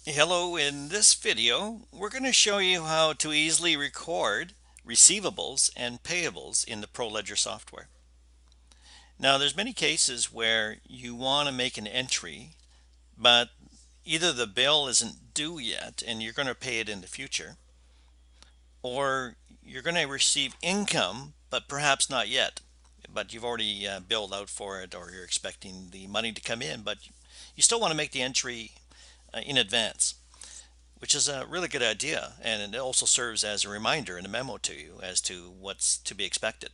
Hello, in this video, we're going to show you how to easily record receivables and payables in the ProLedger software. Now, there's many cases where you want to make an entry, but either the bill isn't due yet and you're going to pay it in the future, or you're going to receive income, but perhaps not yet. But you've already billed out for it, or you're expecting the money to come in, but you still want to make the entry in advance, which is a really good idea. And it also serves as a reminder and a memo to you as to what's to be expected.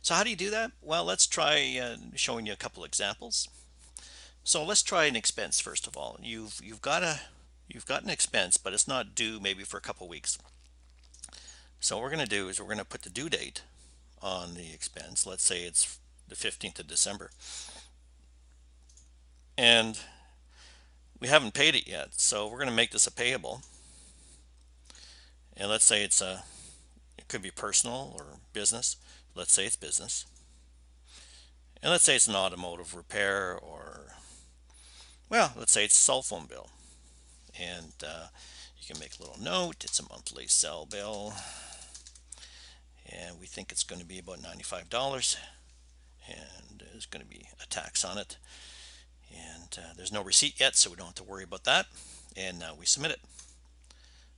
So how do you do that? Well, let's try showing you a couple examples. So let's try an expense first of all. You've got an expense, but it's not due maybe for a couple weeks. So what we're going to do is we're going to put the due date on the expense. Let's say it's the 15th of December. And we haven't paid it yet. So we're going to make this a payable. And let's say it could be personal or business. Let's say it's business. And let's say it's an automotive repair, or, well, let's say it's a cell phone bill. And you can make a little note. It's a monthly cell bill. And we think it's going to be about $95. And there's going to be a tax on it. And there's no receipt yet, so we don't have to worry about that. And now we submit it.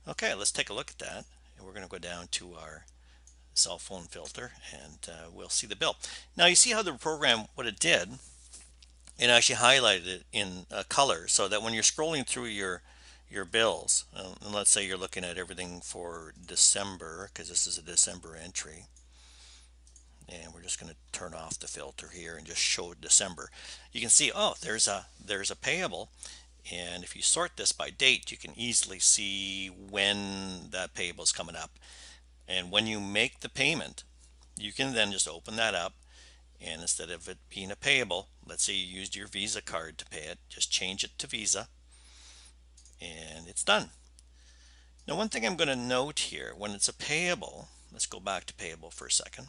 Okay, let's take a look at that. And we're going to go down to our cell phone filter, and we'll see the bill. Now you see how the program, what it did, it actually highlighted it in color, so that when you're scrolling through your bills, and let's say you're looking at everything for December, because this is a December entry, and we're just going to turn off the filter here and just show December. You can see, oh, there's a payable. And if you sort this by date, you can easily see when that payable is coming up. And when you make the payment, you can then just open that up, and instead of it being a payable, let's say you used your Visa card to pay it, just change it to Visa, and it's done. Now, one thing I'm going to note here, when it's a payable, let's go back to payable for a second.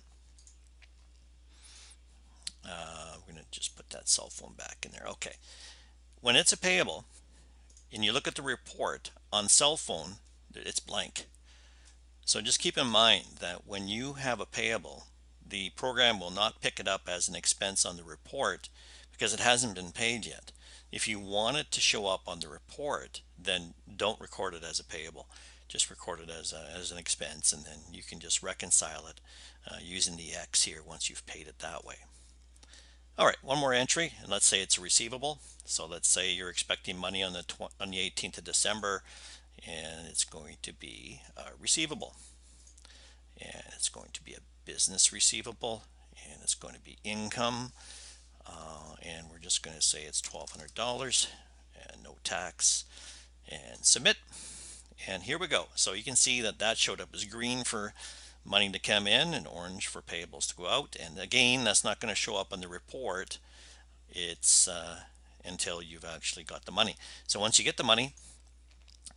We're going to just put that cell phone back in there. Okay. When it's a payable, and you look at the report on cell phone, it's blank. So just keep in mind that when you have a payable, the program will not pick it up as an expense on the report because it hasn't been paid yet. If you want it to show up on the report, then don't record it as a payable. Just record it as an expense, and then you can just reconcile it using the X here once you've paid it that way. All right, one more entry, and let's say it's a receivable. So let's say you're expecting money on the 18th of December, and it's going to be receivable. And it's going to be a business receivable, and it's going to be income. And we're just going to say it's $1,200 and no tax, and submit. And here we go. So you can see that that showed up as green for money to come in and orange for payables to go out. And again, that's not going to show up on the report. It's until you've actually got the money. So once you get the money,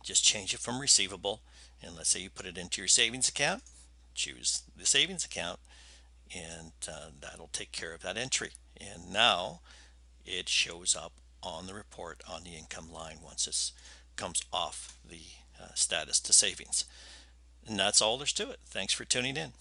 just change it from receivable, and let's say you put it into your savings account, choose the savings account, and that'll take care of that entry. And now it shows up on the report on the income line once it comes off the status to savings. And that's all there's to it. Thanks for tuning in.